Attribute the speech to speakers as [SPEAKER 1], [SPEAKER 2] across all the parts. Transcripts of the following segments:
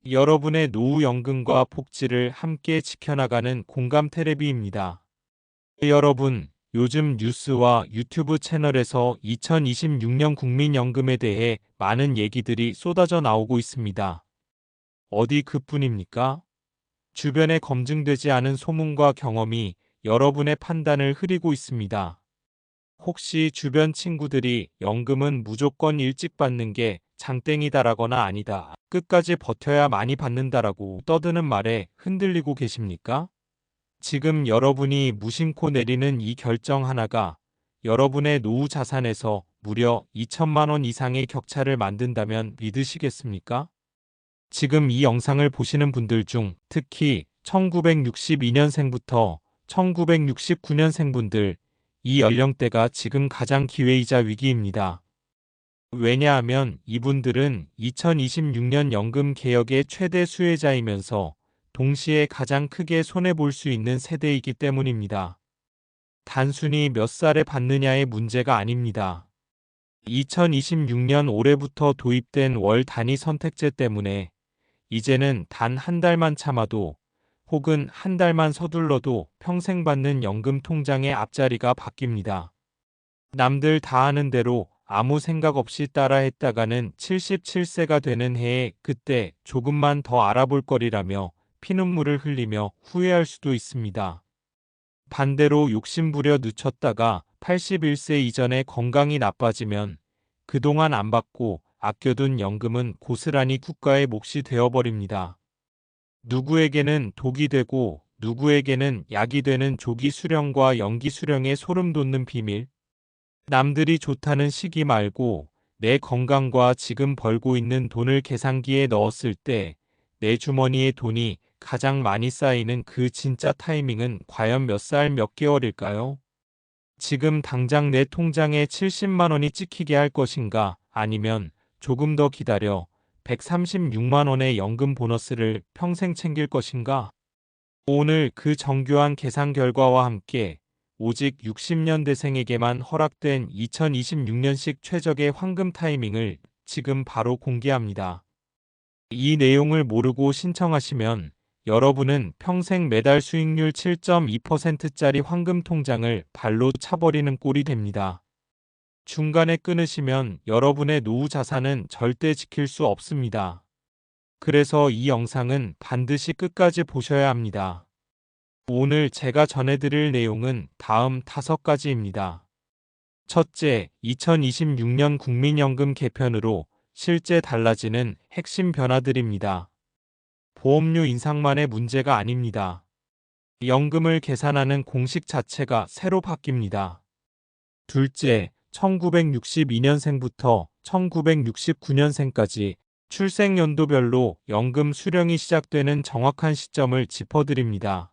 [SPEAKER 1] 여러분의 노후연금과 복지를 함께 지켜나가는 공감테레비입니다. 여러분, 요즘 뉴스와 유튜브 채널에서 2026년 국민연금에 대해 많은 얘기들이 쏟아져 나오고 있습니다. 어디 그뿐입니까? 주변에 검증되지 않은 소문과 경험이 여러분의 판단을 흐리고 있습니다. 혹시 주변 친구들이 연금은 무조건 일찍 받는 게 장땡이다라거나 아니다, 끝까지 버텨야 많이 받는다라고 떠드는 말에 흔들리고 계십니까? 지금 여러분이 무심코 내리는 이 결정 하나가 여러분의 노후 자산에서 무려 2천만 원 이상의 격차를 만든다면 믿으시겠습니까? 지금 이 영상을 보시는 분들 중 특히 1962년생부터 1969년생분들, 이 연령대가 지금 가장 기회이자 위기입니다. 왜냐하면 이분들은 2026년 연금 개혁의 최대 수혜자이면서 동시에 가장 크게 손해볼 수 있는 세대이기 때문입니다. 단순히 몇 살에 받느냐의 문제가 아닙니다. 2026년 올해부터 도입된 월 단위 선택제 때문에 이제는 단 한 달만 참아도 혹은 한 달만 서둘러도 평생 받는 연금 통장의 앞자리가 바뀝니다. 남들 다 하는 대로 아무 생각 없이 따라 했다가는 77세가 되는 해에 그때 조금만 더 알아볼 거리라며 피눈물을 흘리며 후회할 수도 있습니다. 반대로 욕심부려 늦췄다가 81세 이전에 건강이 나빠지면 그동안 안 받고 아껴둔 연금은 고스란히 국가의 몫이 되어버립니다. 누구에게는 독이 되고 누구에게는 약이 되는 조기 수령과 연기 수령의 소름 돋는 비밀. 남들이 좋다는 시기 말고 내 건강과 지금 벌고 있는 돈을 계산기에 넣었을 때 내 주머니에 돈이 가장 많이 쌓이는 그 진짜 타이밍은 과연 몇 살 몇 개월일까요? 지금 당장 내 통장에 70만 원이 찍히게 할 것인가, 아니면 조금 더 기다려 136만 원의 연금 보너스를 평생 챙길 것인가? 오늘 그 정교한 계산 결과와 함께 오직 60년대생에게만 허락된 2026년식 최적의 황금 타이밍을 지금 바로 공개합니다. 이 내용을 모르고 신청하시면 여러분은 평생 매달 수익률 7.2%짜리 황금 통장을 발로 차버리는 꼴이 됩니다. 중간에 끊으시면 여러분의 노후 자산은 절대 지킬 수 없습니다. 그래서 이 영상은 반드시 끝까지 보셔야 합니다. 오늘 제가 전해드릴 내용은 다음 5가지입니다. 첫째, 2026년 국민연금 개편으로 실제 달라지는 핵심 변화들입니다. 보험료 인상만의 문제가 아닙니다. 연금을 계산하는 공식 자체가 새로 바뀝니다. 둘째, 1962년생부터 1969년생까지 출생연도별로 연금 수령이 시작되는 정확한 시점을 짚어드립니다.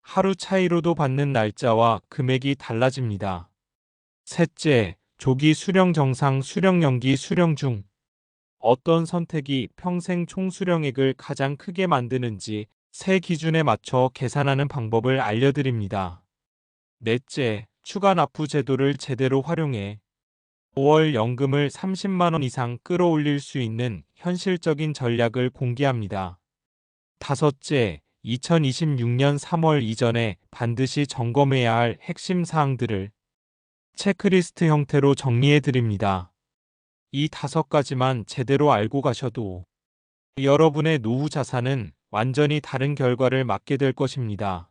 [SPEAKER 1] 하루 차이로도 받는 날짜와 금액이 달라집니다. 셋째, 조기 수령 정상 수령 연기 수령 중 어떤 선택이 평생 총 수령액을 가장 크게 만드는지 새 기준에 맞춰 계산하는 방법을 알려드립니다. 넷째, 추가 납부 제도를 제대로 활용해 5월 연금을 30만 원 이상 끌어올릴 수 있는 현실적인 전략을 공개합니다. 다섯째, 2026년 3월 이전에 반드시 점검해야 할 핵심 사항들을 체크리스트 형태로 정리해 드립니다. 이 5가지만 제대로 알고 가셔도 여러분의 노후 자산은 완전히 다른 결과를 맞게 될 것입니다.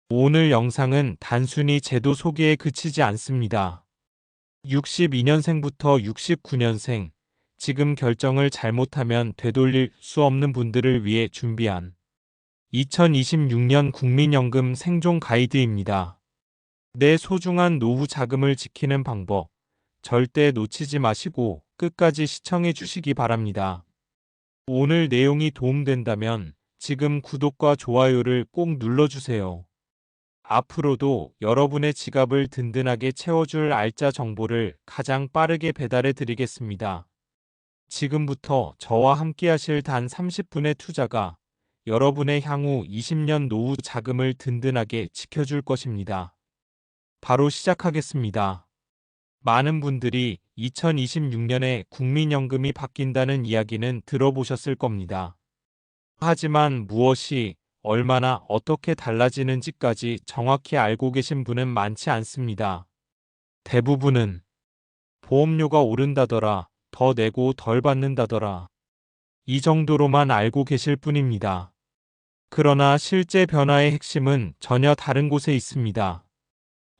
[SPEAKER 1] 오늘 영상은 단순히 제도 소개에 그치지 않습니다. 62년생부터 69년생, 지금 결정을 잘못하면 되돌릴 수 없는 분들을 위해 준비한 2026년 국민연금 생존 가이드입니다. 내 소중한 노후 자금을 지키는 방법, 절대 놓치지 마시고 끝까지 시청해 주시기 바랍니다. 오늘 내용이 도움된다면 지금 구독과 좋아요를 꼭 눌러주세요. 앞으로도 여러분의 지갑을 든든하게 채워줄 알짜 정보를 가장 빠르게 배달해 드리겠습니다. 지금부터 저와 함께 하실 단 30분의 투자가 여러분의 향후 20년 노후 자금을 든든하게 지켜줄 것입니다. 바로 시작하겠습니다. 많은 분들이 2026년에 국민연금이 바뀐다는 이야기는 들어보셨을 겁니다. 하지만 무엇이 얼마나 어떻게 달라지는지까지 정확히 알고 계신 분은 많지 않습니다. 대부분은 보험료가 오른다더라, 더 내고 덜 받는다더라, 이 정도로만 알고 계실 뿐입니다. 그러나 실제 변화의 핵심은 전혀 다른 곳에 있습니다.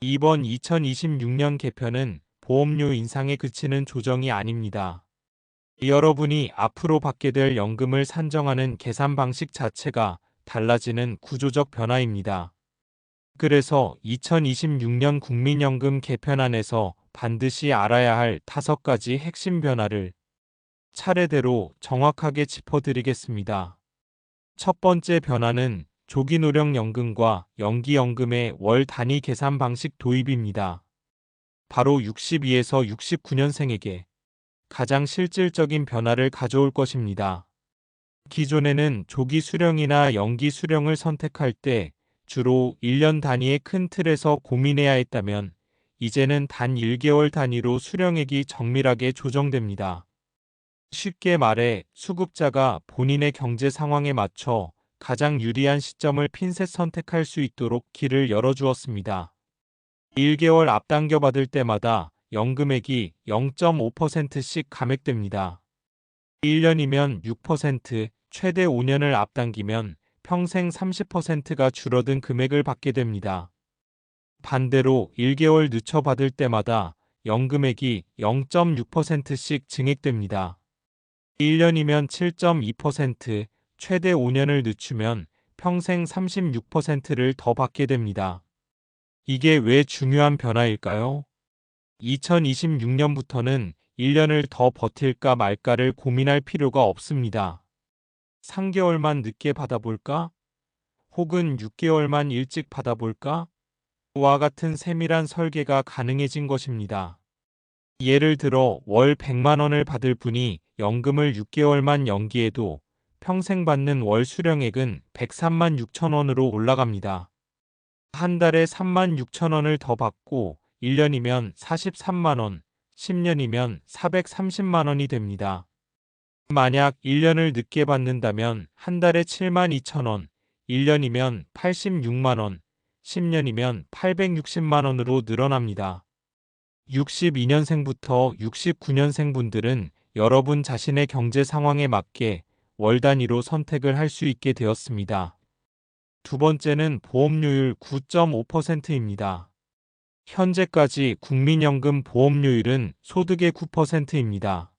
[SPEAKER 1] 이번 2026년 개편은 보험료 인상에 그치는 조정이 아닙니다. 여러분이 앞으로 받게 될 연금을 산정하는 계산 방식 자체가 달라지는 구조적 변화입니다. 그래서 2026년 국민연금 개편안에서 반드시 알아야 할 5가지 핵심 변화를 차례대로 정확하게 짚어드리겠습니다. 첫 번째 변화는 조기노령연금과 연기연금의 월 단위 계산 방식 도입입니다. 바로 62에서 69년생에게 가장 실질적인 변화를 가져올 것입니다. 기존에는 조기 수령이나 연기 수령을 선택할 때 주로 1년 단위의 큰 틀에서 고민해야 했다면 이제는 단 1개월 단위로 수령액이 정밀하게 조정됩니다. 쉽게 말해 수급자가 본인의 경제 상황에 맞춰 가장 유리한 시점을 핀셋 선택할 수 있도록 길을 열어주었습니다. 1개월 앞당겨 받을 때마다 연금액이 0.5%씩 감액됩니다. 1년이면 6%, 최대 5년을 앞당기면 평생 30%가 줄어든 금액을 받게 됩니다. 반대로 1개월 늦춰 받을 때마다 연금액이 0.6%씩 증액됩니다. 1년이면 7.2%, 최대 5년을 늦추면 평생 36%를 더 받게 됩니다. 이게 왜 중요한 변화일까요? 2026년부터는 1년을 더 버틸까 말까를 고민할 필요가 없습니다. 3개월만 늦게 받아볼까? 혹은 6개월만 일찍 받아볼까? 와 같은 세밀한 설계가 가능해진 것입니다. 예를 들어 월 100만 원을 받을 분이 연금을 6개월만 연기해도 평생 받는 월 수령액은 103만 6천 원으로 올라갑니다. 한 달에 3만 6천 원을 더 받고 1년이면 43만 원, 10년이면 430만 원이 됩니다. 만약 1년을 늦게 받는다면 한 달에 7만 2천 원, 1년이면 86만 원, 10년이면 860만 원으로 늘어납니다. 62년생부터 69년생분들은 여러분 자신의 경제 상황에 맞게 월 단위로 선택을 할 수 있게 되었습니다. 두 번째는 보험료율 9.5%입니다. 현재까지 국민연금 보험료율은 소득의 9%입니다.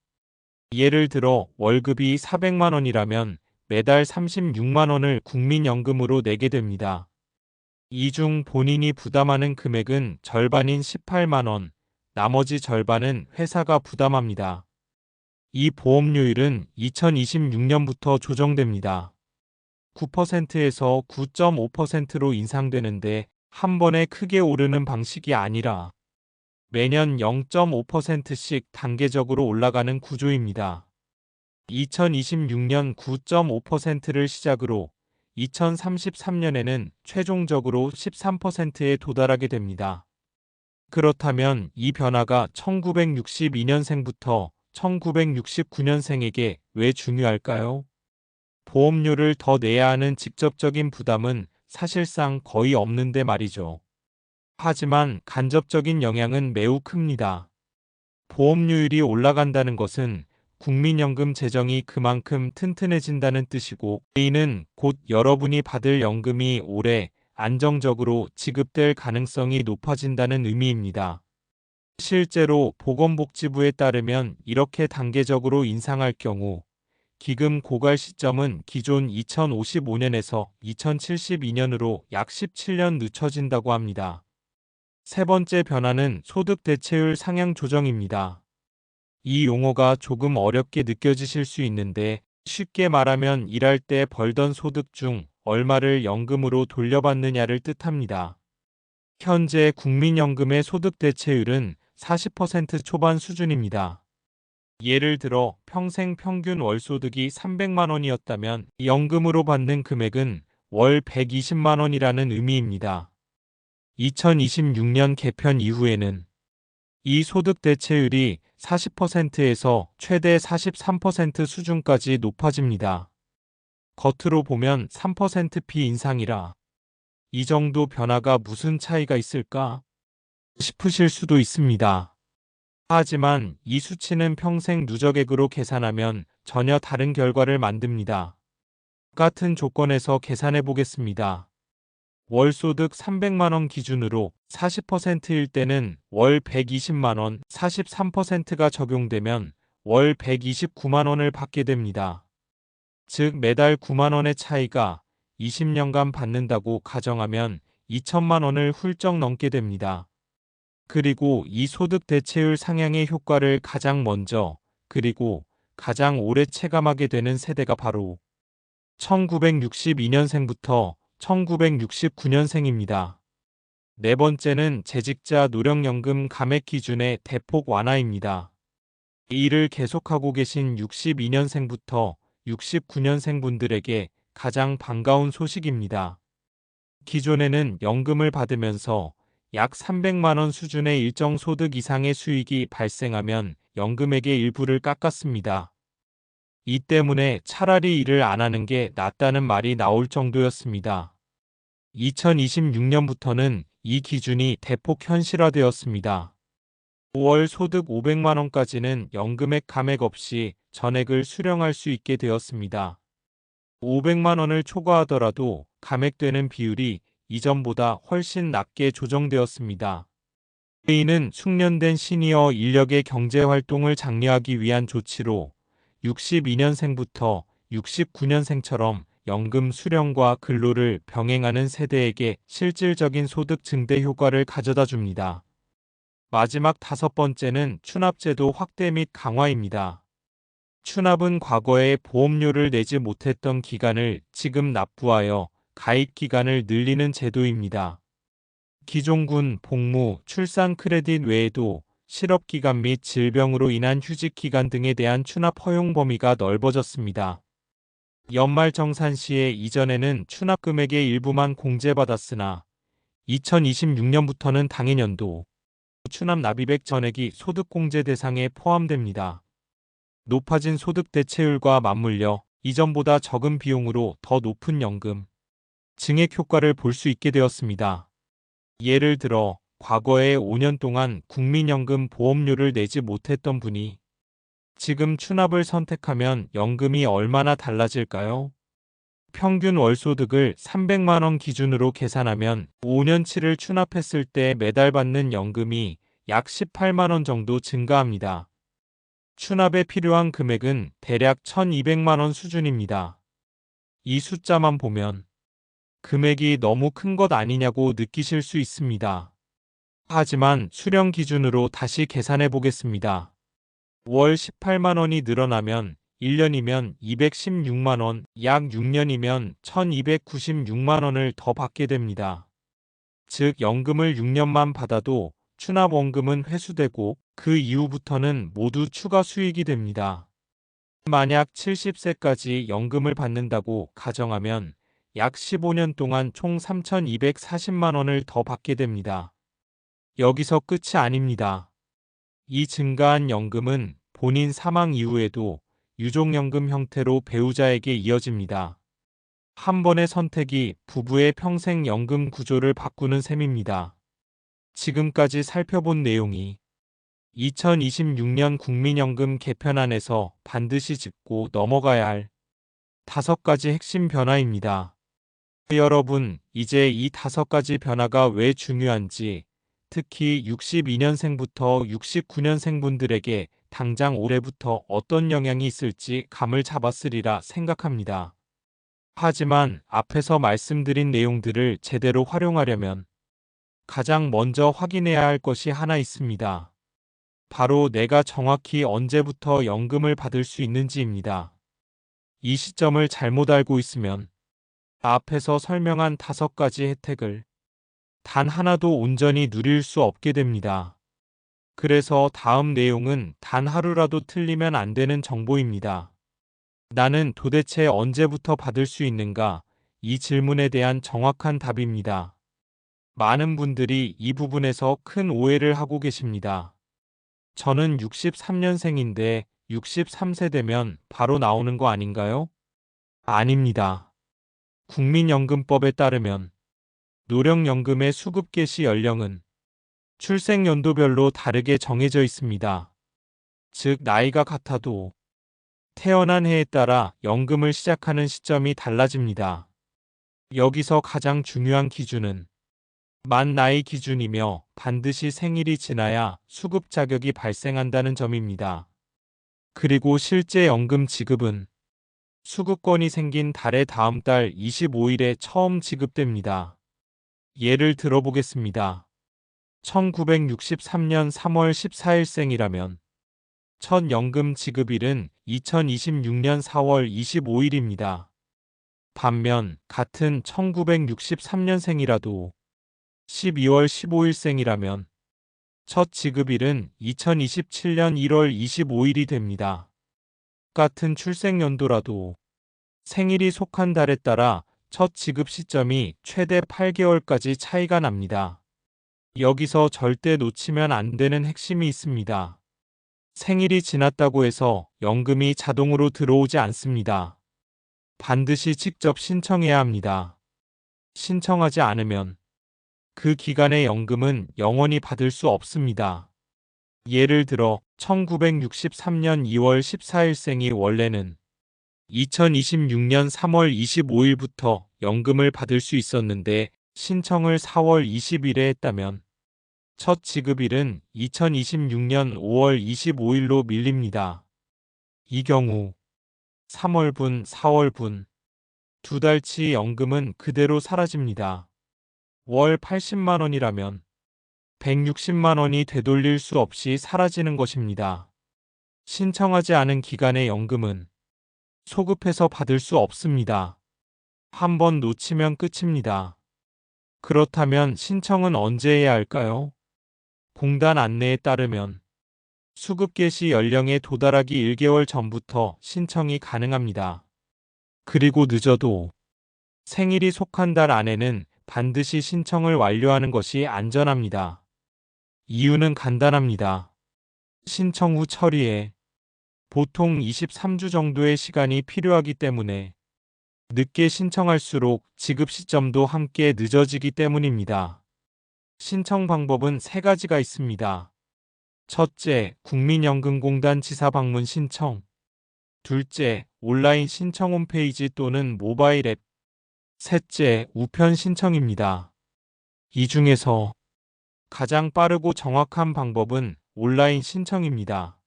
[SPEAKER 1] 예를 들어 월급이 400만 원이라면 매달 36만 원을 국민연금으로 내게 됩니다. 이 중 본인이 부담하는 금액은 절반인 18만 원, 나머지 절반은 회사가 부담합니다. 이 보험료율은 2026년부터 조정됩니다. 9%에서 9.5%로 인상되는데 한 번에 크게 오르는 방식이 아니라 매년 0.5%씩 단계적으로 올라가는 구조입니다. 2026년 9.5%를 시작으로 2033년에는 최종적으로 13%에 도달하게 됩니다. 그렇다면 이 변화가 1962년생부터 1969년생에게 왜 중요할까요? 보험료를 더 내야 하는 직접적인 부담은 사실상 거의 없는데 말이죠. 하지만 간접적인 영향은 매우 큽니다. 보험료율이 올라간다는 것은 국민연금 재정이 그만큼 튼튼해진다는 뜻이고, 이는 곧 여러분이 받을 연금이 오래 안정적으로 지급될 가능성이 높아진다는 의미입니다. 실제로 보건복지부에 따르면 이렇게 단계적으로 인상할 경우 기금 고갈 시점은 기존 2055년에서 2072년으로 약 17년 늦춰진다고 합니다. 세 번째 변화는 소득 대체율 상향 조정입니다. 이 용어가 조금 어렵게 느껴지실 수 있는데 쉽게 말하면 일할 때 벌던 소득 중 얼마를 연금으로 돌려받느냐를 뜻합니다. 현재 국민연금의 소득 대체율은 40% 초반 수준입니다. 예를 들어 평생 평균 월소득이 300만 원이었다면 연금으로 받는 금액은 월 120만 원이라는 의미입니다. 2026년 개편 이후에는 이 소득 대체율이 40%에서 최대 43% 수준까지 높아집니다. 겉으로 보면 3%피 인상이라 이 정도 변화가 무슨 차이가 있을까 싶으실 수도 있습니다. 하지만 이 수치는 평생 누적액으로 계산하면 전혀 다른 결과를 만듭니다. 같은 조건에서 계산해 보겠습니다. 월소득 300만 원 기준으로 40%일 때는 월 120만 원, 43%가 적용되면 월 129만 원을 받게 됩니다. 즉 매달 9만 원의 차이가 20년간 받는다고 가정하면 2천만 원을 훌쩍 넘게 됩니다. 그리고 이 소득 대체율 상향의 효과를 가장 먼저 그리고 가장 오래 체감하게 되는 세대가 바로 1962년생부터 1969년생입니다. 네 번째는 재직자 노령연금 감액 기준의 대폭 완화입니다. 이 일을 계속하고 계신 62년생부터 69년생분들에게 가장 반가운 소식입니다. 기존에는 연금을 받으면서 약 300만 원 수준의 일정 소득 이상의 수익이 발생하면 연금액의 일부를 깎았습니다. 이 때문에 차라리 일을 안 하는 게 낫다는 말이 나올 정도였습니다. 2026년부터는 이 기준이 대폭 현실화되었습니다. 5월 소득 500만 원까지는 연금액 감액 없이 전액을 수령할 수 있게 되었습니다. 500만 원을 초과하더라도 감액되는 비율이 이전보다 훨씬 낮게 조정되었습니다. 이는 숙련된 시니어 인력의 경제활동을 장려하기 위한 조치로 62년생부터 69년생처럼 연금 수령과 근로를 병행하는 세대에게 실질적인 소득 증대 효과를 가져다 줍니다. 마지막 다섯 번째는 추납제도 확대 및 강화입니다. 추납은 과거에 보험료를 내지 못했던 기간을 지금 납부하여 가입 기간을 늘리는 제도입니다. 기존군, 복무, 출산 크레딧 외에도 실업기간 및 질병으로 인한 휴직기간 등에 대한 추납 허용 범위가 넓어졌습니다. 연말정산 시에 이전에는 추납 금액의 일부만 공제받았으나 2026년부터는 당해년도 추납 납입액 전액이 소득공제 대상에 포함됩니다. 높아진 소득 대체율과 맞물려 이전보다 적은 비용으로 더 높은 연금 증액 효과를 볼 수 있게 되었습니다. 예를 들어 과거에 5년 동안 국민연금 보험료를 내지 못했던 분이 지금 추납을 선택하면 연금이 얼마나 달라질까요? 평균 월소득을 300만 원 기준으로 계산하면 5년치를 추납했을 때 매달 받는 연금이 약 18만 원 정도 증가합니다. 추납에 필요한 금액은 대략 1,200만 원 수준입니다. 이 숫자만 보면 금액이 너무 큰 것 아니냐고 느끼실 수 있습니다. 하지만 수령 기준으로 다시 계산해 보겠습니다. 월 18만 원이 늘어나면 1년이면 216만 원, 약 6년이면 1,296만 원을 더 받게 됩니다. 즉 연금을 6년만 받아도 추납원금은 회수되고 그 이후부터는 모두 추가 수익이 됩니다. 만약 70세까지 연금을 받는다고 가정하면 약 15년 동안 총 3,240만 원을 더 받게 됩니다. 여기서 끝이 아닙니다. 이 증가한 연금은 본인 사망 이후에도 유족연금 형태로 배우자에게 이어집니다. 한 번의 선택이 부부의 평생 연금 구조를 바꾸는 셈입니다. 지금까지 살펴본 내용이 2026년 국민연금 개편안에서 반드시 짚고 넘어가야 할 5가지 핵심 변화입니다. 여러분, 이제 이 5가지 변화가 왜 중요한지, 특히 62년생부터 69년생분들에게 당장 올해부터 어떤 영향이 있을지 감을 잡았으리라 생각합니다. 하지만 앞에서 말씀드린 내용들을 제대로 활용하려면 가장 먼저 확인해야 할 것이 하나 있습니다. 바로 내가 정확히 언제부터 연금을 받을 수 있는지입니다. 이 시점을 잘못 알고 있으면 앞에서 설명한 5가지 혜택을 단 하나도 온전히 누릴 수 없게 됩니다. 그래서 다음 내용은 단 하루라도 틀리면 안 되는 정보입니다. 나는 도대체 언제부터 받을 수 있는가? 이 질문에 대한 정확한 답입니다. 많은 분들이 이 부분에서 큰 오해를 하고 계십니다. 저는 63년생인데 63세 되면 바로 나오는 거 아닌가요? 아닙니다. 국민연금법에 따르면 노령연금의 수급 개시 연령은 출생연도별로 다르게 정해져 있습니다. 즉, 나이가 같아도 태어난 해에 따라 연금을 시작하는 시점이 달라집니다. 여기서 가장 중요한 기준은 만 나이 기준이며 반드시 생일이 지나야 수급 자격이 발생한다는 점입니다. 그리고 실제 연금 지급은 수급권이 생긴 달의 다음 달 25일에 처음 지급됩니다. 예를 들어보겠습니다. 1963년 3월 14일생이라면 첫 연금 지급일은 2026년 4월 25일입니다. 반면 같은 1963년생이라도 12월 15일생이라면 첫 지급일은 2027년 1월 25일이 됩니다. 같은 출생연도라도 생일이 속한 달에 따라 첫 지급 시점이 최대 8개월까지 차이가 납니다. 여기서 절대 놓치면 안 되는 핵심이 있습니다. 생일이 지났다고 해서 연금이 자동으로 들어오지 않습니다. 반드시 직접 신청해야 합니다. 신청하지 않으면 그 기간의 연금은 영원히 받을 수 없습니다. 예를 들어 1963년 2월 14일생이 원래는 2026년 3월 25일부터 연금을 받을 수 있었는데 신청을 4월 20일에 했다면 첫 지급일은 2026년 5월 25일로 밀립니다. 이 경우 3월분, 4월분 두 달치 연금은 그대로 사라집니다. 월 80만 원이라면 160만 원이 되돌릴 수 없이 사라지는 것입니다. 신청하지 않은 기간의 연금은 소급해서 받을 수 없습니다. 한 번 놓치면 끝입니다. 그렇다면 신청은 언제 해야 할까요? 공단 안내에 따르면 수급 개시 연령에 도달하기 1개월 전부터 신청이 가능합니다. 그리고 늦어도 생일이 속한 달 안에는 반드시 신청을 완료하는 것이 안전합니다. 이유는 간단합니다. 신청 후 처리에 보통 23주 정도의 시간이 필요하기 때문에 늦게 신청할수록 지급 시점도 함께 늦어지기 때문입니다. 신청 방법은 세 가지가 있습니다. 첫째, 국민연금공단 지사 방문 신청. 둘째, 온라인 신청 홈페이지 또는 모바일 앱. 셋째, 우편 신청입니다. 이 중에서 가장 빠르고 정확한 방법은 온라인 신청입니다.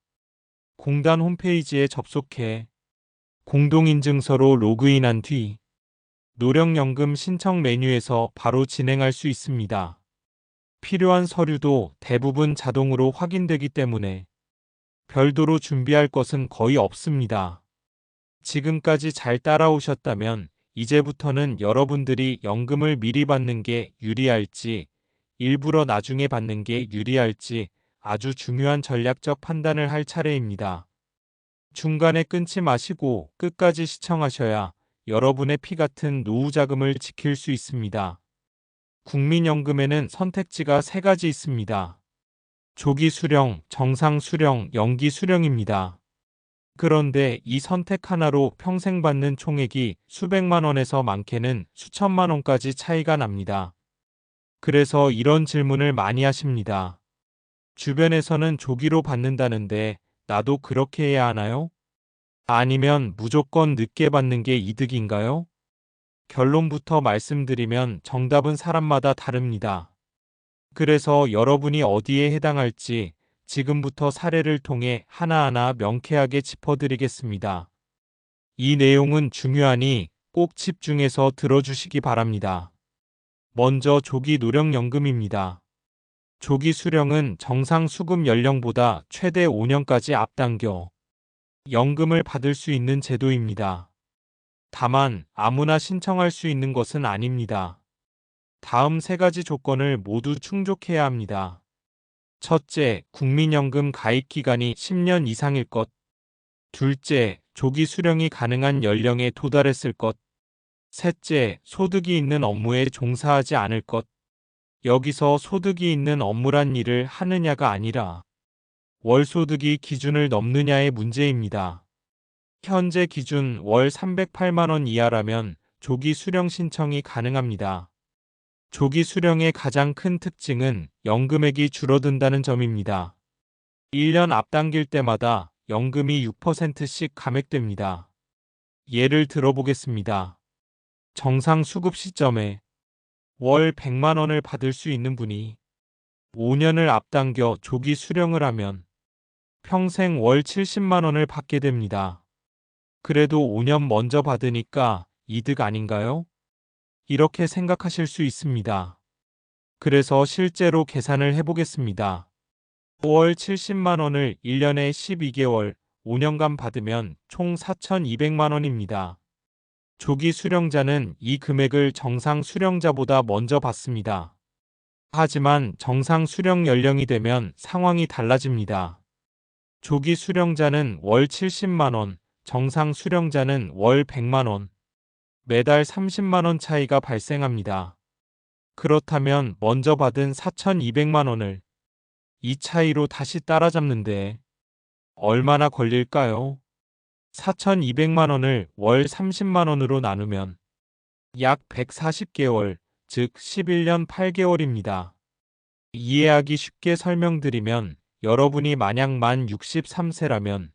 [SPEAKER 1] 공단 홈페이지에 접속해 공동인증서로 로그인한 뒤 노령연금 신청 메뉴에서 바로 진행할 수 있습니다. 필요한 서류도 대부분 자동으로 확인되기 때문에 별도로 준비할 것은 거의 없습니다. 지금까지 잘 따라오셨다면 이제부터는 여러분들이 연금을 미리 받는 게 유리할지, 일부러 나중에 받는 게 유리할지 아주 중요한 전략적 판단을 할 차례입니다. 중간에 끊지 마시고 끝까지 시청하셔야 여러분의 피 같은 노후 자금을 지킬 수 있습니다. 국민연금에는 선택지가 세 가지 있습니다. 조기 수령, 정상 수령, 연기 수령입니다. 그런데 이 선택 하나로 평생 받는 총액이 수백만 원에서 많게는 수천만 원까지 차이가 납니다. 그래서 이런 질문을 많이 하십니다. 주변에서는 조기로 받는다는데 나도 그렇게 해야 하나요? 아니면 무조건 늦게 받는 게 이득인가요? 결론부터 말씀드리면 정답은 사람마다 다릅니다. 그래서 여러분이 어디에 해당할지 지금부터 사례를 통해 하나하나 명쾌하게 짚어드리겠습니다. 이 내용은 중요하니 꼭 집중해서 들어주시기 바랍니다. 먼저 조기 노령연금입니다. 조기 수령은 정상 수급 연령보다 최대 5년까지 앞당겨 연금을 받을 수 있는 제도입니다. 다만 아무나 신청할 수 있는 것은 아닙니다. 다음 세 가지 조건을 모두 충족해야 합니다. 첫째, 국민연금 가입 기간이 10년 이상일 것. 둘째, 조기 수령이 가능한 연령에 도달했을 것. 셋째, 소득이 있는 업무에 종사하지 않을 것. 여기서 소득이 있는 업무란 일을 하느냐가 아니라 월소득이 기준을 넘느냐의 문제입니다. 현재 기준 월 308만 원 이하라면 조기 수령 신청이 가능합니다. 조기 수령의 가장 큰 특징은 연금액이 줄어든다는 점입니다. 1년 앞당길 때마다 연금이 6%씩 감액됩니다. 예를 들어보겠습니다. 정상 수급 시점에 월 100만 원을 받을 수 있는 분이 5년을 앞당겨 조기 수령을 하면 평생 월 70만 원을 받게 됩니다. 그래도 5년 먼저 받으니까 이득 아닌가요? 이렇게 생각하실 수 있습니다. 그래서 실제로 계산을 해보겠습니다. 월 70만 원을 1년에 12개월, 5년간 받으면 총 4,200만 원입니다. 조기 수령자는 이 금액을 정상 수령자보다 먼저 받습니다. 하지만 정상 수령 연령이 되면 상황이 달라집니다. 조기 수령자는 월 70만 원, 정상 수령자는 월 100만 원, 매달 30만 원 차이가 발생합니다. 그렇다면 먼저 받은 4,200만 원을 이 차이로 다시 따라잡는데 얼마나 걸릴까요? 4,200만 원을 월 30만 원으로 나누면 약 140개월, 즉 11년 8개월입니다. 이해하기 쉽게 설명드리면 여러분이 만약 만 63세라면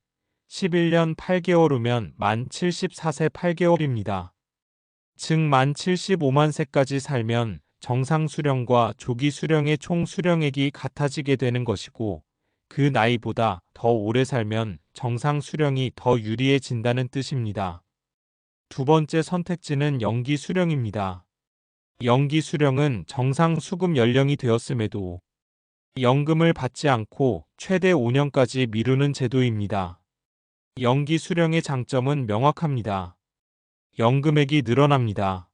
[SPEAKER 1] 11년 8개월 후면 만 74세 8개월입니다. 즉 만 75만 세까지 살면 정상 수령과 조기 수령의 총 수령액이 같아지게 되는 것이고, 그 나이보다 더 오래 살면 정상 수령이 더 유리해진다는 뜻입니다. 두 번째 선택지는 연기 수령입니다. 연기 수령은 정상 수급 연령이 되었음에도 연금을 받지 않고 최대 5년까지 미루는 제도입니다. 연기 수령의 장점은 명확합니다. 연금액이 늘어납니다.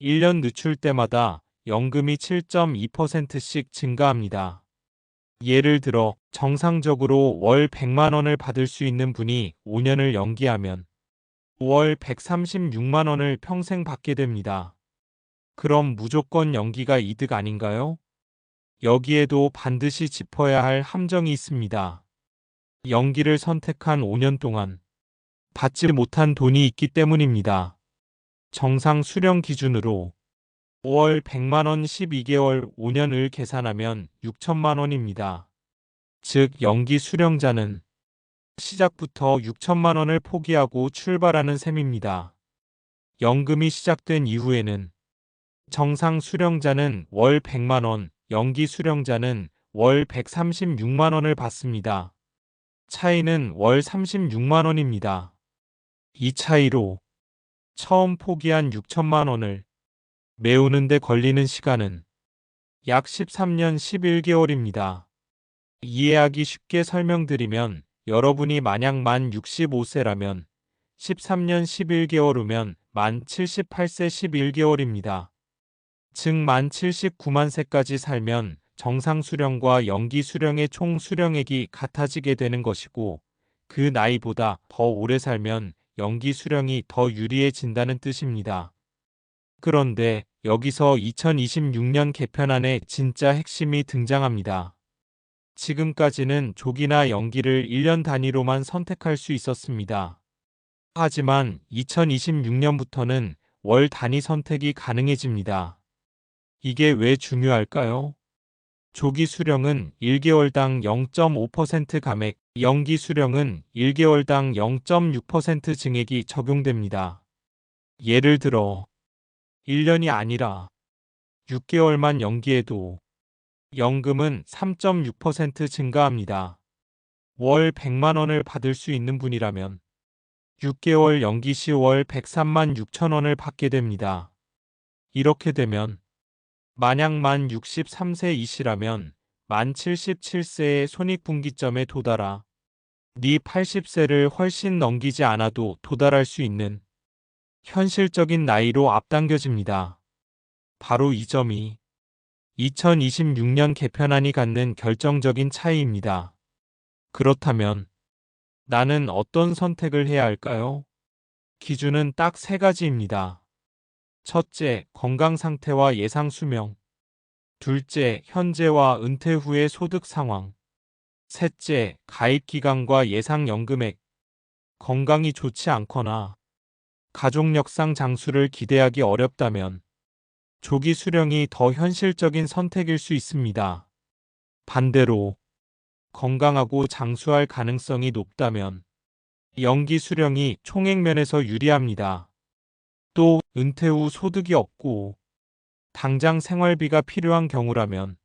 [SPEAKER 1] 1년 늦출 때마다 연금이 7.2%씩 증가합니다. 예를 들어 정상적으로 월 100만 원을 받을 수 있는 분이 5년을 연기하면 월 136만 원을 평생 받게 됩니다. 그럼 무조건 연기가 이득 아닌가요? 여기에도 반드시 짚어야 할 함정이 있습니다. 연기를 선택한 5년 동안 받지 못한 돈이 있기 때문입니다. 정상 수령 기준으로 월 100만 원 12개월 5년을 계산하면 6천만 원입니다. 즉 연기 수령자는 시작부터 6천만 원을 포기하고 출발하는 셈입니다. 연금이 시작된 이후에는 정상 수령자는 월 100만 원, 연기 수령자는 월 136만 원을 받습니다. 차이는 월 36만 원입니다. 이 차이로 처음 포기한 6천만 원을 메우는 데 걸리는 시간은 약 13년 11개월입니다. 이해하기 쉽게 설명드리면 여러분이 만약 만 65세라면 13년 11개월 후면 만 78세 11개월입니다. 즉 만 79만 세까지 살면 정상 수령과 연기 수령의 총 수령액이 같아지게 되는 것이고, 그 나이보다 더 오래 살면 연기 수령이 더 유리해진다는 뜻입니다. 그런데 여기서 2026년 개편안의 진짜 핵심이 등장합니다. 지금까지는 조기나 연기를 1년 단위로만 선택할 수 있었습니다. 하지만 2026년부터는 월 단위 선택이 가능해집니다. 이게 왜 중요할까요? 조기 수령은 1개월당 0.5% 감액, 연기 수령은 1개월당 0.6% 증액이 적용됩니다. 예를 들어 1년이 아니라 6개월만 연기해도 연금은 3.6% 증가합니다. 월 100만 원을 받을 수 있는 분이라면 6개월 연기 시 월 103만 6천 원을 받게 됩니다. 이렇게 되면 만약 만 63세이시라면 만 77세의 손익분기점에 도달하 니 80세를 훨씬 넘기지 않아도 도달할 수 있는 현실적인 나이로 앞당겨집니다. 바로 이 점이 2026년 개편안이 갖는 결정적인 차이입니다. 그렇다면 나는 어떤 선택을 해야 할까요? 기준은 딱 세 가지입니다. 첫째, 건강 상태와 예상 수명. 둘째, 현재와 은퇴 후의 소득 상황. 셋째, 가입 기간과 예상 연금액. 건강이 좋지 않거나 가족 역상 장수를 기대하기 어렵다면 조기 수령이 더 현실적인 선택일 수 있습니다. 반대로 건강하고 장수할 가능성이 높다면 연기 수령이 총액면에서 유리합니다. 또 은퇴 후 소득이 없고 당장 생활비가 필요한 경우라면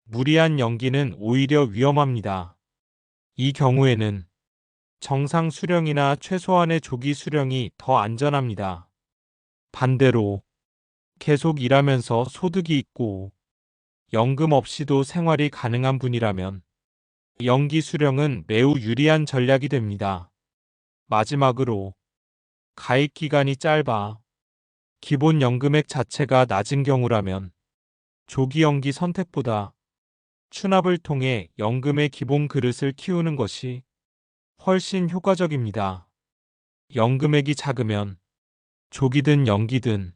[SPEAKER 1] 무리한 연기는 오히려 위험합니다. 이 경우에는 정상 수령이나 최소한의 조기 수령이 더 안전합니다. 반대로 계속 일하면서 소득이 있고 연금 없이도 생활이 가능한 분이라면 연기 수령은 매우 유리한 전략이 됩니다. 마지막으로 가입 기간이 짧아 기본 연금액 자체가 낮은 경우라면 조기 연기 선택보다 추납을 통해 연금의 기본 그릇을 키우는 것이 훨씬 효과적입니다. 연금액이 작으면 조기든 연기든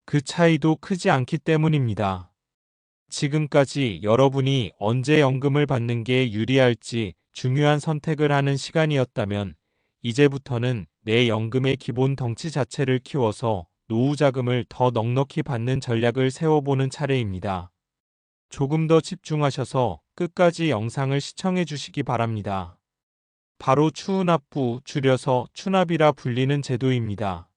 [SPEAKER 1] 그 차이도 크지 않기 때문입니다. 지금까지 여러분이 언제 연금을 받는 게 유리할지 중요한 선택을 하는 시간이었다면 이제부터는 내 연금의 기본 덩치 자체를 키워서 노후 자금을 더 넉넉히 받는 전략을 세워보는 차례입니다. 조금 더 집중하셔서 끝까지 영상을 시청해 주시기 바랍니다. 바로 추후납부, 줄여서 추납이라 불리는 제도입니다.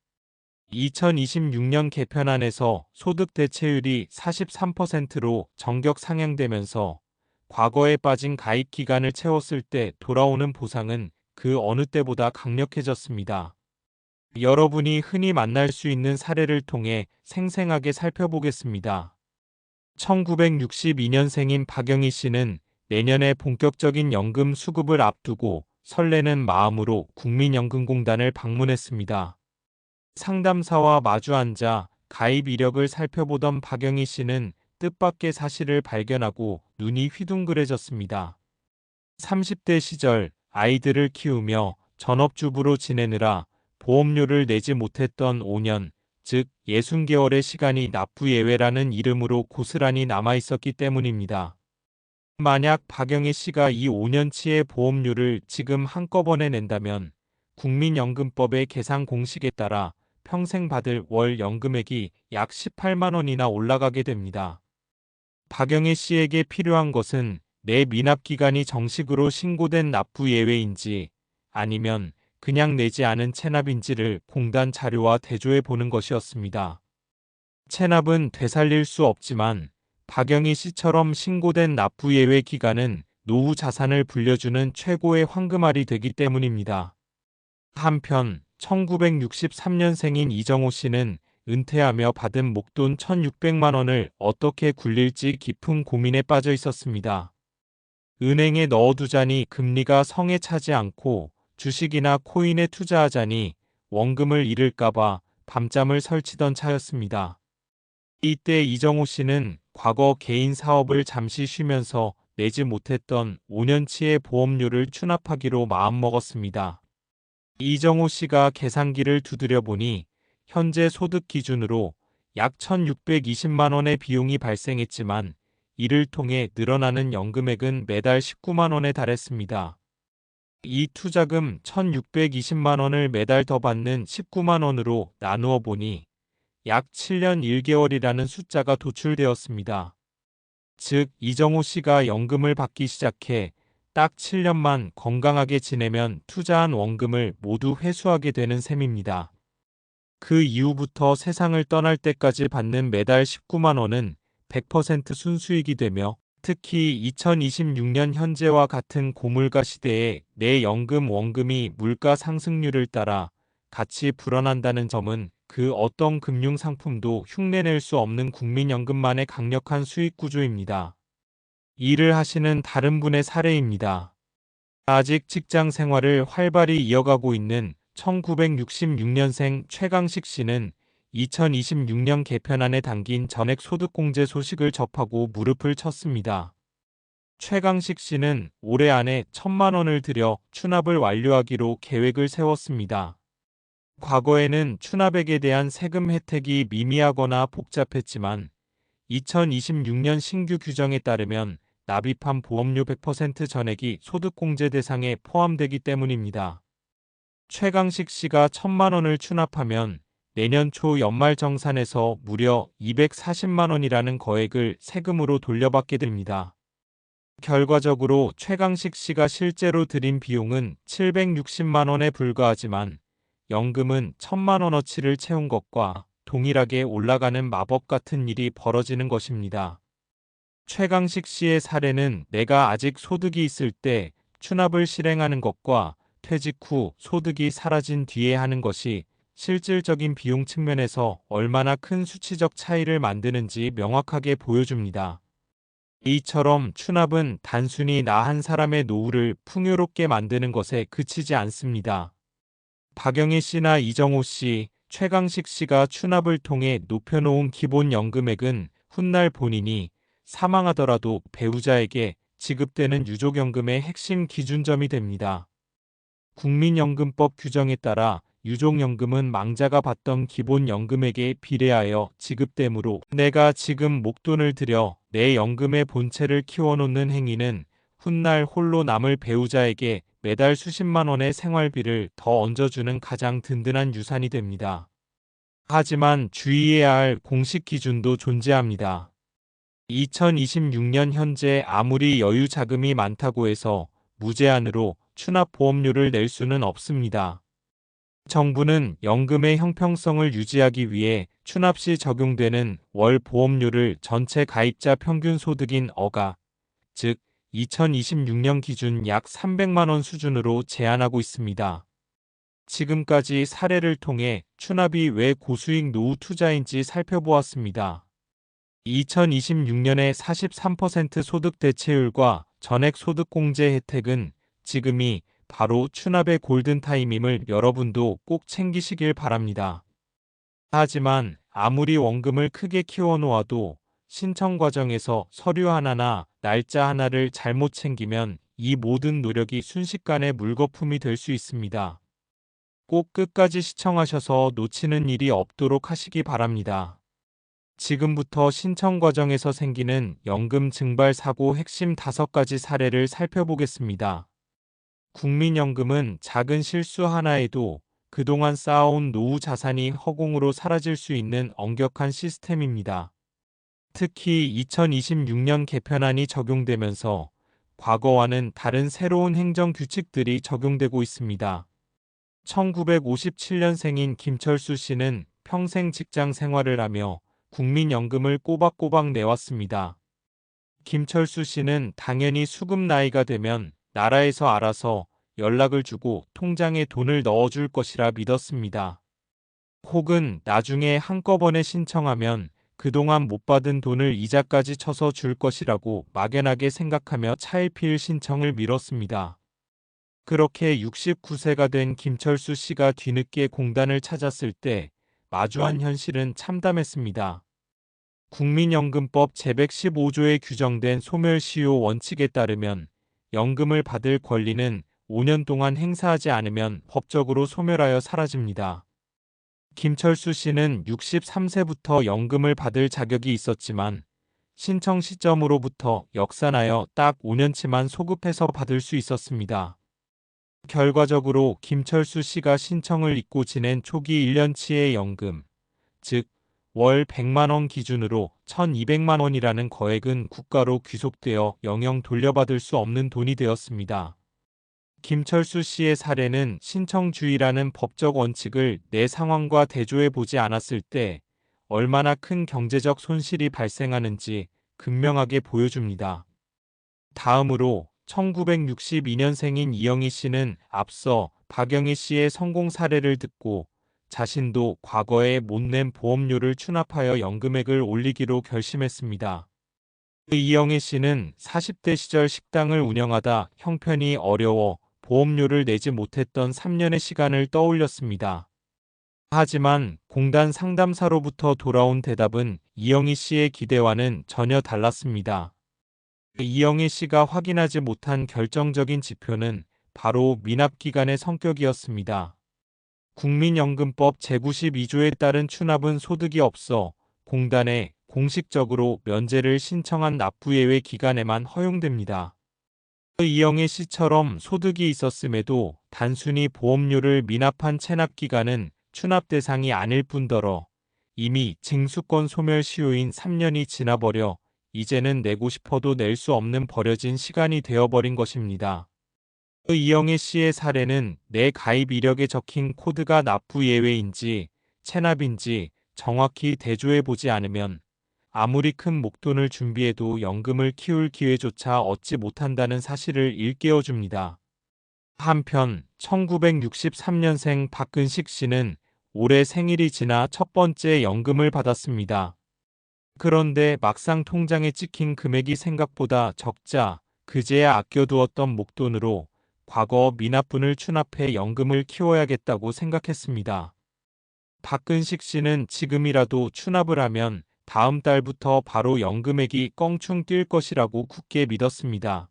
[SPEAKER 1] 2026년 개편안에서 소득 대체율이 43%로 전격 상향되면서 과거에 빠진 가입 기간을 채웠을 때 돌아오는 보상은 그 어느 때보다 강력해졌습니다. 여러분이 흔히 만날 수 있는 사례를 통해 생생하게 살펴보겠습니다. 1962년생인 박영희 씨는 내년에 본격적인 연금 수급을 앞두고 설레는 마음으로 국민연금공단을 방문했습니다. 상담사와 마주 앉아 가입 이력을 살펴보던 박영희 씨는 뜻밖의 사실을 발견하고 눈이 휘둥그레졌습니다. 30대 시절 아이들을 키우며 전업주부로 지내느라 보험료를 내지 못했던 5년, 즉 60개월의 시간이 납부 예외라는 이름으로 고스란히 남아있었기 때문입니다. 만약 박영희 씨가 이 5년치의 보험료를 지금 한꺼번에 낸다면 국민연금법의 계산 공식에 따라 평생 받을 월 연금액이 약 18만 원이나 올라가게 됩니다. 박영희 씨에게 필요한 것은 내 미납 기간이 정식으로 신고된 납부 예외인지 아니면 그냥 내지 않은 체납인지를 공단 자료와 대조해 보는 것이었습니다. 체납은 되살릴 수 없지만 박영희 씨처럼 신고된 납부 예외 기간은 노후 자산을 불려주는 최고의 황금알이 되기 때문입니다. 한편 1963년생인 이정호 씨는 은퇴하며 받은 목돈 1,600만 원을 어떻게 굴릴지 깊은 고민에 빠져 있었습니다. 은행에 넣어두자니 금리가 성에 차지 않고 주식이나 코인에 투자하자니 원금을 잃을까봐 밤잠을 설치던 차였습니다. 이때 이정호 씨는 과거 개인 사업을 잠시 쉬면서 내지 못했던 5년치의 보험료를 추납하기로 마음먹었습니다. 이정호 씨가 계산기를 두드려 보니 현재 소득 기준으로 약 1,620만 원의 비용이 발생했지만 이를 통해 늘어나는 연금액은 매달 19만 원에 달했습니다. 이 투자금 1,620만 원을 매달 더 받는 19만 원으로 나누어 보니 약 7년 1개월이라는 숫자가 도출되었습니다. 즉 이정호 씨가 연금을 받기 시작해 딱 7년만 건강하게 지내면 투자한 원금을 모두 회수하게 되는 셈입니다. 그 이후부터 세상을 떠날 때까지 받는 매달 19만 원은 100% 순수익이 되며 특히 2026년 현재와 같은 고물가 시대에 내 연금 원금이 물가 상승률을 따라 같이 불어난다는 점은 그 어떤 금융상품도 흉내낼 수 없는 국민연금만의 강력한 수익 구조입니다. 일을 하시는 다른 분의 사례입니다. 아직 직장 생활을 활발히 이어가고 있는 1966년생 최강식 씨는 2026년 개편안에 담긴 전액소득공제 소식을 접하고 무릎을 쳤습니다. 최강식 씨는 올해 안에 1,000만 원을 들여 추납을 완료하기로 계획을 세웠습니다. 과거에는 추납액에 대한 세금 혜택이 미미하거나 복잡했지만 2026년 신규 규정에 따르면 납입한 보험료 100% 전액이 소득공제 대상에 포함되기 때문입니다. 최강식 씨가 1,000만 원을 추납하면 내년 초 연말정산에서 무려 240만 원이라는 거액을 세금으로 돌려받게 됩니다. 결과적으로 최강식 씨가 실제로 들인 비용은 760만 원에 불과하지만 연금은 1,000만 원어치를 채운 것과 동일하게 올라가는 마법 같은 일이 벌어지는 것입니다. 최강식 씨의 사례는 내가 아직 소득이 있을 때 추납을 실행하는 것과 퇴직 후 소득이 사라진 뒤에 하는 것이 실질적인 비용 측면에서 얼마나 큰 수치적 차이를 만드는지 명확하게 보여줍니다. 이처럼 추납은 단순히 나 한 사람의 노후를 풍요롭게 만드는 것에 그치지 않습니다. 박영희 씨나 이정호 씨, 최강식 씨가 추납을 통해 높여놓은 기본연금액은 훗날 본인이 사망하더라도 배우자에게 지급되는 유족연금의 핵심 기준점이 됩니다. 국민연금법 규정에 따라 유족연금은 망자가 받던 기본연금액에 비례하여 지급되므로 내가 지금 목돈을 들여 내 연금의 본체를 키워놓는 행위는 훗날 홀로 남을 배우자에게 매달 수십만 원의 생활비를 더 얹어주는 가장 든든한 유산이 됩니다. 하지만 주의해야 할 공식 기준도 존재합니다. 2026년 현재 아무리 여유 자금이 많다고 해서 무제한으로 추납보험료를 낼 수는 없습니다. 정부는 연금의 형평성을 유지하기 위해 추납 시 적용되는 월 보험료를 전체 가입자 평균 소득인 어가, 즉 2026년 기준 약 300만 원 수준으로 제한하고 있습니다. 지금까지 사례를 통해 추납이 왜 고수익 노후 투자인지 살펴보았습니다. 2026년의 43% 소득 대체율과 전액 소득 공제 혜택은 지금이 바로 추납의 골든타임임을 여러분도 꼭 챙기시길 바랍니다. 하지만 아무리 원금을 크게 키워놓아도 신청 과정에서 서류 하나나 날짜 하나를 잘못 챙기면 이 모든 노력이 순식간에 물거품이 될 수 있습니다. 꼭 끝까지 시청하셔서 놓치는 일이 없도록 하시기 바랍니다. 지금부터 신청 과정에서 생기는 연금 증발 사고 핵심 5가지 사례를 살펴보겠습니다. 국민연금은 작은 실수 하나에도 그동안 쌓아온 노후 자산이 허공으로 사라질 수 있는 엄격한 시스템입니다. 특히 2026년 개편안이 적용되면서 과거와는 다른 새로운 행정 규칙들이 적용되고 있습니다. 1957년생인 김철수 씨는 평생 직장 생활을 하며 국민연금을 꼬박꼬박 내왔습니다. 김철수 씨는 당연히 수급 나이가 되면 나라에서 알아서 연락을 주고 통장에 돈을 넣어줄 것이라 믿었습니다. 혹은 나중에 한꺼번에 신청하면 그동안 못 받은 돈을 이자까지 쳐서 줄 것이라고 막연하게 생각하며 차일피일 신청을 미뤘습니다. 그렇게 69세가 된 김철수 씨가 뒤늦게 공단을 찾았을 때 마주한 현실은 참담했습니다. 국민연금법 제115조에 규정된 소멸시효 원칙에 따르면 연금을 받을 권리는 5년 동안 행사하지 않으면 법적으로 소멸하여 사라집니다. 김철수 씨는 63세부터 연금을 받을 자격이 있었지만 신청 시점으로부터 역산하여 딱 5년치만 소급해서 받을 수 있었습니다. 결과적으로 김철수 씨가 신청을 잊고 지낸 초기 1년치의 연금, 즉 월 100만 원 기준으로 1,200만 원이라는 거액은 국가로 귀속되어 영영 돌려받을 수 없는 돈이 되었습니다. 김철수 씨의 사례는 신청주의라는 법적 원칙을 내 상황과 대조해 보지 않았을 때 얼마나 큰 경제적 손실이 발생하는지 극명하게 보여줍니다. 다음으로 1962년생인 이영희 씨는 앞서 박영희 씨의 성공 사례를 듣고 자신도 과거에 못 낸 보험료를 추납하여 연금액을 올리기로 결심했습니다. 이영애 씨는 40대 시절 식당을 운영하다 형편이 어려워 보험료를 내지 못했던 3년의 시간을 떠올렸습니다. 하지만 공단 상담사로부터 돌아온 대답은 이영희 씨의 기대와는 전혀 달랐습니다. 이영애 씨가 확인하지 못한 결정적인 지표는 바로 미납기간의 성격이었습니다. 국민연금법 제92조에 따른 추납은 소득이 없어 공단에 공식적으로 면제를 신청한 납부예외 기간에만 허용됩니다. 이영애 씨처럼 소득이 있었음에도 단순히 보험료를 미납한 체납기간은 추납 대상이 아닐 뿐더러 이미 징수권 소멸 시효인 3년이 지나버려 이제는 내고 싶어도 낼 수 없는 버려진 시간이 되어버린 것입니다. 이영애 씨의 사례는 내 가입 이력에 적힌 코드가 납부 예외인지 체납인지 정확히 대조해보지 않으면 아무리 큰 목돈을 준비해도 연금을 키울 기회조차 얻지 못한다는 사실을 일깨워줍니다. 한편 1963년생 박근식 씨는 올해 생일이 지나 첫 번째 연금을 받았습니다. 그런데 막상 통장에 찍힌 금액이 생각보다 적자 그제야 아껴두었던 목돈으로 과거 미납분을 추납해 연금을 키워야겠다고 생각했습니다. 박근식 씨는 지금이라도 추납을 하면 다음 달부터 바로 연금액이 껑충 뛸 것이라고 굳게 믿었습니다.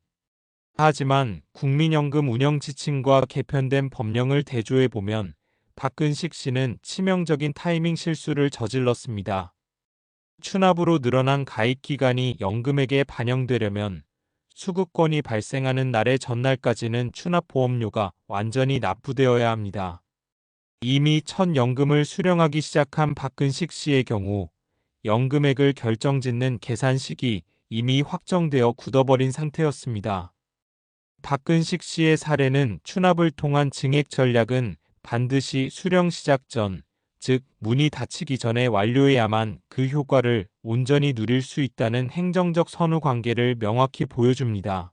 [SPEAKER 1] 하지만 국민연금 운영 지침과 개편된 법령을 대조해보면 박근식 씨는 치명적인 타이밍 실수를 저질렀습니다. 추납으로 늘어난 가입기간이 연금액에 반영되려면 수급권이 발생하는 날의 전날까지는 추납보험료가 완전히 납부되어야 합니다. 이미 첫 연금을 수령하기 시작한 박근식 씨의 경우 연금액을 결정짓는 계산식이 이미 확정되어 굳어버린 상태였습니다. 박근식 씨의 사례는 추납을 통한 증액 전략은 반드시 수령 시작 전, 즉 문이 닫히기 전에 완료해야만 그 효과를 온전히 누릴 수 있다는 행정적 선후 관계를 명확히 보여줍니다.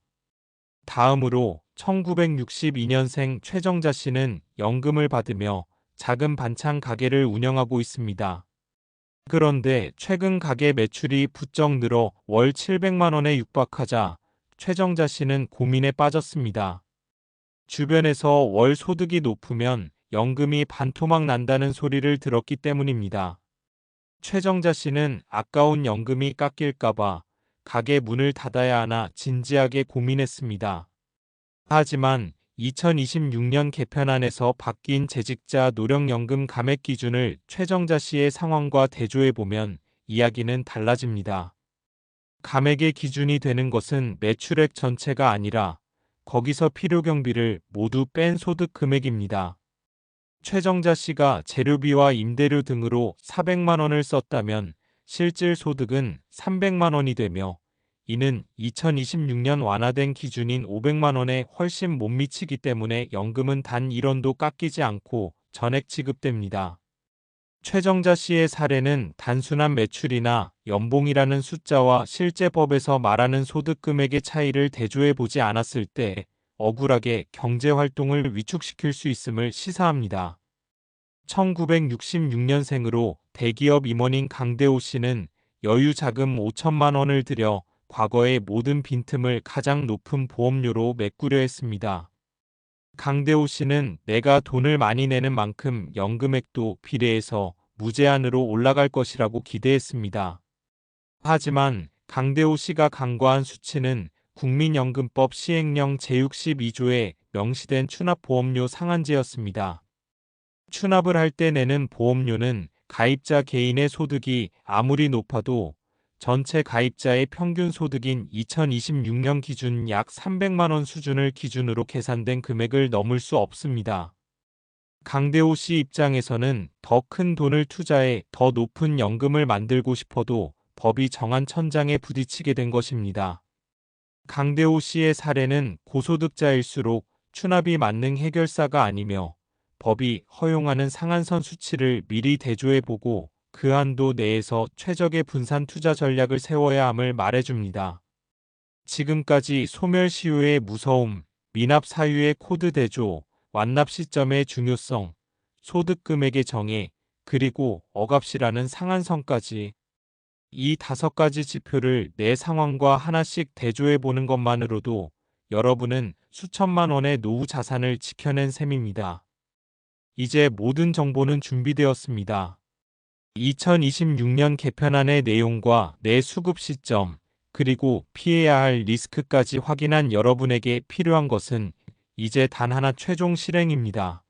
[SPEAKER 1] 다음으로 1962년생 최정자 씨는 연금을 받으며 작은 반찬 가게를 운영하고 있습니다. 그런데 최근 가게 매출이 부쩍 늘어 월 700만 원에 육박하자 최정자 씨는 고민에 빠졌습니다. 주변에서 월 소득이 높으면 연금이 반토막 난다는 소리를 들었기 때문입니다. 최정자 씨는 아까운 연금이 깎일까봐 가게 문을 닫아야 하나 진지하게 고민했습니다. 하지만 2026년 개편안에서 바뀐 재직자 노령연금 감액 기준을 최정자 씨의 상황과 대조해보면 이야기는 달라집니다. 감액의 기준이 되는 것은 매출액 전체가 아니라 거기서 필요경비를 모두 뺀 소득 금액입니다. 최정자 씨가 재료비와 임대료 등으로 400만 원을 썼다면 실질 소득은 300만 원이 되며 이는 2026년 완화된 기준인 500만 원에 훨씬 못 미치기 때문에 연금은 단 1원도 깎이지 않고 전액 지급됩니다. 최정자 씨의 사례는 단순한 매출이나 연봉이라는 숫자와 실제 법에서 말하는 소득 금액의 차이를 대조해 보지 않았을 때 억울하게 경제활동을 위축시킬 수 있음을 시사합니다. 1966년생으로 대기업 임원인 강대호 씨는 여유 자금 5천만 원을 들여 과거의 모든 빈틈을 가장 높은 보험료로 메꾸려 했습니다. 강대호 씨는 내가 돈을 많이 내는 만큼 연금액도 비례해서 무제한으로 올라갈 것이라고 기대했습니다. 하지만 강대호 씨가 간과한 수치는 국민연금법 시행령 제62조에 명시된 추납보험료 상한제였습니다. 추납을 할 때 내는 보험료는 가입자 개인의 소득이 아무리 높아도 전체 가입자의 평균 소득인 2026년 기준 약 300만 원 수준을 기준으로 계산된 금액을 넘을 수 없습니다. 강대호 씨 입장에서는 더 큰 돈을 투자해 더 높은 연금을 만들고 싶어도 법이 정한 천장에 부딪히게 된 것입니다. 강대호 씨의 사례는 고소득자일수록 추납이 만능 해결사가 아니며 법이 허용하는 상한선 수치를 미리 대조해보고 그 한도 내에서 최적의 분산 투자 전략을 세워야 함을 말해줍니다. 지금까지 소멸시효의 무서움, 미납 사유의 코드 대조, 완납 시점의 중요성, 소득 금액의 정의, 그리고 억압시라는 상한선까지 이 5가지 지표를 내 상황과 하나씩 대조해보는 것만으로도 여러분은 수천만 원의 노후 자산을 지켜낸 셈입니다. 이제 모든 정보는 준비되었습니다. 2026년 개편안의 내용과 내 수급 시점, 그리고 피해야 할 리스크까지 확인한 여러분에게 필요한 것은 이제 단 하나 최종 실행입니다.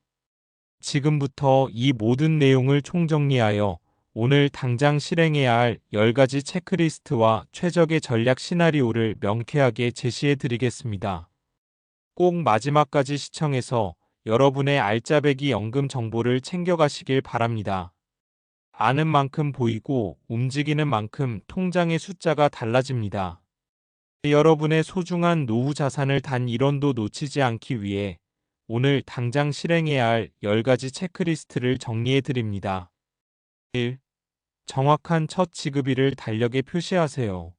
[SPEAKER 1] 지금부터 이 모든 내용을 총정리하여 오늘 당장 실행해야 할 10가지 체크리스트와 최적의 전략 시나리오를 명쾌하게 제시해 드리겠습니다. 꼭 마지막까지 시청해서 여러분의 알짜배기 연금 정보를 챙겨가시길 바랍니다. 아는 만큼 보이고 움직이는 만큼 통장의 숫자가 달라집니다. 여러분의 소중한 노후 자산을 단 1원도 놓치지 않기 위해 오늘 당장 실행해야 할 10가지 체크리스트를 정리해 드립니다. 1. 정확한 첫 지급일을 달력에 표시하세요.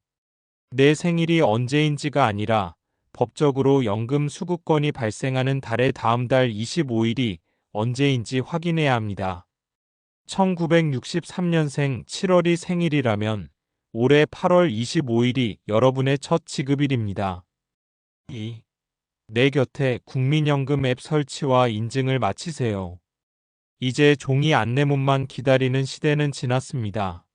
[SPEAKER 1] 내 생일이 언제인지가 아니라 법적으로 연금 수급권이 발생하는 달의 다음 달 25일이 언제인지 확인해야 합니다. 1963년생 7월이 생일이라면 올해 8월 25일이 여러분의 첫 지급일입니다. 2. 내 곁에 국민연금 앱 설치와 인증을 마치세요. 이제 종이 안내문만 기다리는 시대는 지났습니다.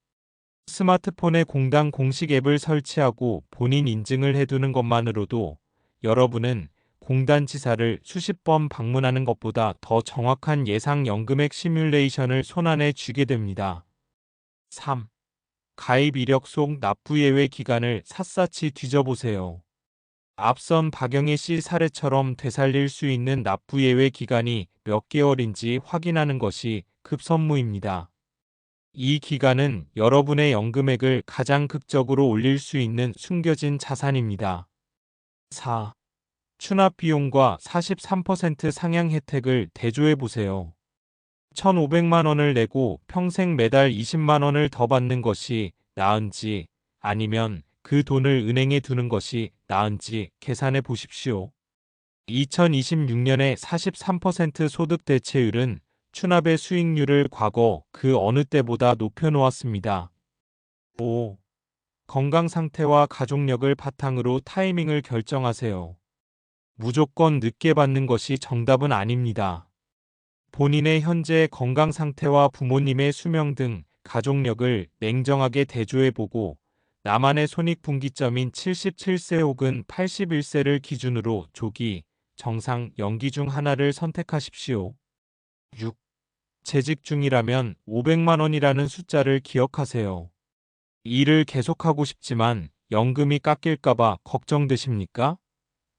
[SPEAKER 1] 스마트폰에 공단 공식 앱을 설치하고 본인 인증을 해두는 것만으로도 여러분은 공단 지사를 수십 번 방문하는 것보다 더 정확한 예상 연금액 시뮬레이션을 손안에 쥐게 됩니다. 3. 가입 이력 속 납부 예외 기간을 샅샅이 뒤져보세요. 앞선 박영희 씨 사례처럼 되살릴 수 있는 납부 예외 기간이 몇 개월인지 확인하는 것이 급선무입니다. 이 기간은 여러분의 연금액을 가장 극적으로 올릴 수 있는 숨겨진 자산입니다. 4. 추납 비용과 43% 상향 혜택을 대조해보세요. 1,500만 원을 내고 평생 매달 20만 원을 더 받는 것이 나은지 아니면 그 돈을 은행에 두는 것이 나은지 계산해 보십시오. 2026년의 43% 소득 대체율은 추납의 수익률을 과거 그 어느 때보다 높여놓았습니다. 5. 건강 상태와 가족력을 바탕으로 타이밍을 결정하세요. 무조건 늦게 받는 것이 정답은 아닙니다. 본인의 현재 건강 상태와 부모님의 수명 등 가족력을 냉정하게 대조해보고 나만의 손익분기점인 77세 혹은 81세를 기준으로 조기, 정상, 연기 중 하나를 선택하십시오. 6. 재직 중이라면 500만 원이라는 숫자를 기억하세요. 일을 계속하고 싶지만 연금이 깎일까봐 걱정되십니까?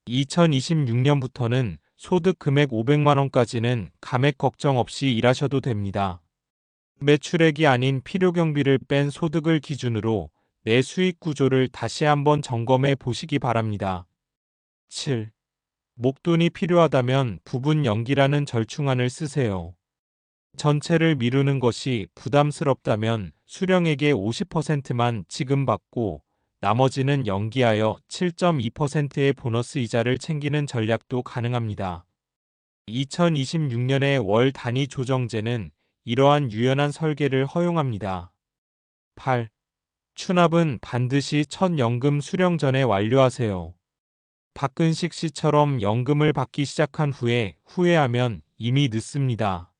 [SPEAKER 1] 2026년부터는 소득 금액 500만 원까지는 감액 걱정 없이 일하셔도 됩니다. 매출액이 아닌 필요 경비를 뺀 소득을 기준으로 내 수익 구조를 다시 한번 점검해 보시기 바랍니다. 7. 목돈이 필요하다면 부분 연기라는 절충안을 쓰세요. 전체를 미루는 것이 부담스럽다면 수령액의 50%만 지금 받고 나머지는 연기하여 7.2%의 보너스 이자를 챙기는 전략도 가능합니다. 2026년의 월 단위 조정제는 이러한 유연한 설계를 허용합니다. 8. 추납은 반드시 첫 연금 수령 전에 완료하세요. 박근식 씨처럼 연금을 받기 시작한 후에 후회하면 이미 늦습니다.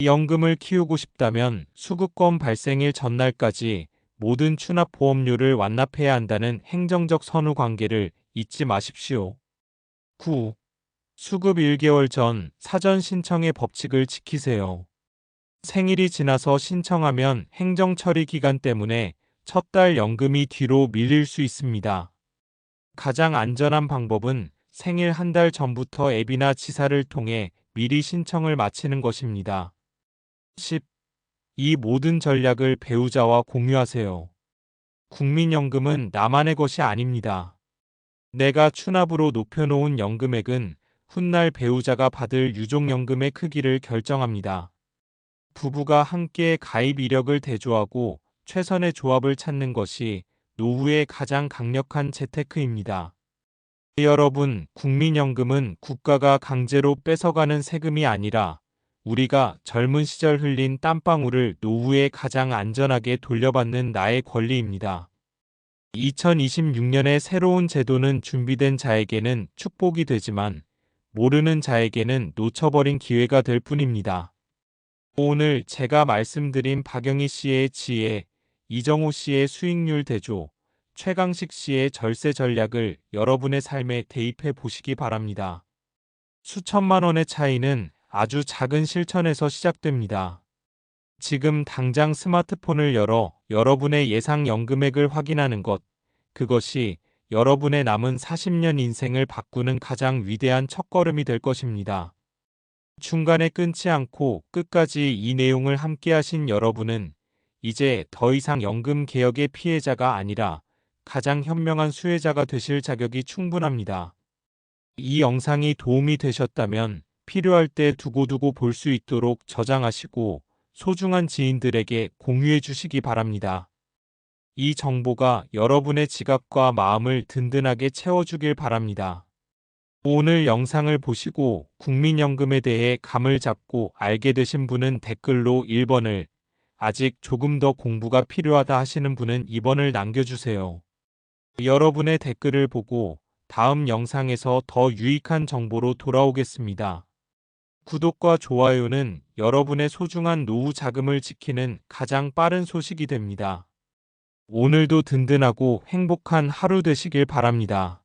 [SPEAKER 1] 연금을 키우고 싶다면 수급권 발생일 전날까지 모든 추납 보험료를 완납해야 한다는 행정적 선후 관계를 잊지 마십시오. 9. 수급 1개월 전 사전 신청의 법칙을 지키세요. 생일이 지나서 신청하면 행정 처리 기간 때문에 첫 달 연금이 뒤로 밀릴 수 있습니다. 가장 안전한 방법은 생일 한 달 전부터 앱이나 지사를 통해 미리 신청을 마치는 것입니다. 10. 이 모든 전략을 배우자와 공유하세요. 국민연금은 나만의 것이 아닙니다. 내가 추납으로 높여놓은 연금액은 훗날 배우자가 받을 유족연금의 크기를 결정합니다. 부부가 함께 가입 이력을 대조하고 최선의 조합을 찾는 것이 노후의 가장 강력한 재테크입니다. 여러분, 국민연금은 국가가 강제로 뺏어가는 세금이 아니라 우리가 젊은 시절 흘린 땀방울을 노후에 가장 안전하게 돌려받는 나의 권리입니다. 2026년의 새로운 제도는 준비된 자에게는 축복이 되지만 모르는 자에게는 놓쳐버린 기회가 될 뿐입니다. 오늘 제가 말씀드린 박영희 씨의 지혜, 이정호 씨의 수익률 대조, 최강식 씨의 절세 전략을 여러분의 삶에 대입해 보시기 바랍니다. 수천만 원의 차이는 아주 작은 실천에서 시작됩니다. 지금 당장 스마트폰을 열어 여러분의 예상 연금액을 확인하는 것, 그것이 여러분의 남은 40년 인생을 바꾸는 가장 위대한 첫걸음이 될 것입니다. 중간에 끊지 않고 끝까지 이 내용을 함께 하신 여러분은 이제 더 이상 연금 개혁의 피해자가 아니라 가장 현명한 수혜자가 되실 자격이 충분합니다. 이 영상이 도움이 되셨다면 필요할 때 두고두고 볼 수 있도록 저장하시고 소중한 지인들에게 공유해 주시기 바랍니다. 이 정보가 여러분의 지갑과 마음을 든든하게 채워주길 바랍니다. 오늘 영상을 보시고 국민연금에 대해 감을 잡고 알게 되신 분은 댓글로 1번을, 아직 조금 더 공부가 필요하다 하시는 분은 2번을 남겨주세요. 여러분의 댓글을 보고 다음 영상에서 더 유익한 정보로 돌아오겠습니다. 구독과 좋아요는 여러분의 소중한 노후 자금을 지키는 가장 빠른 소식이 됩니다. 오늘도 든든하고 행복한 하루 되시길 바랍니다.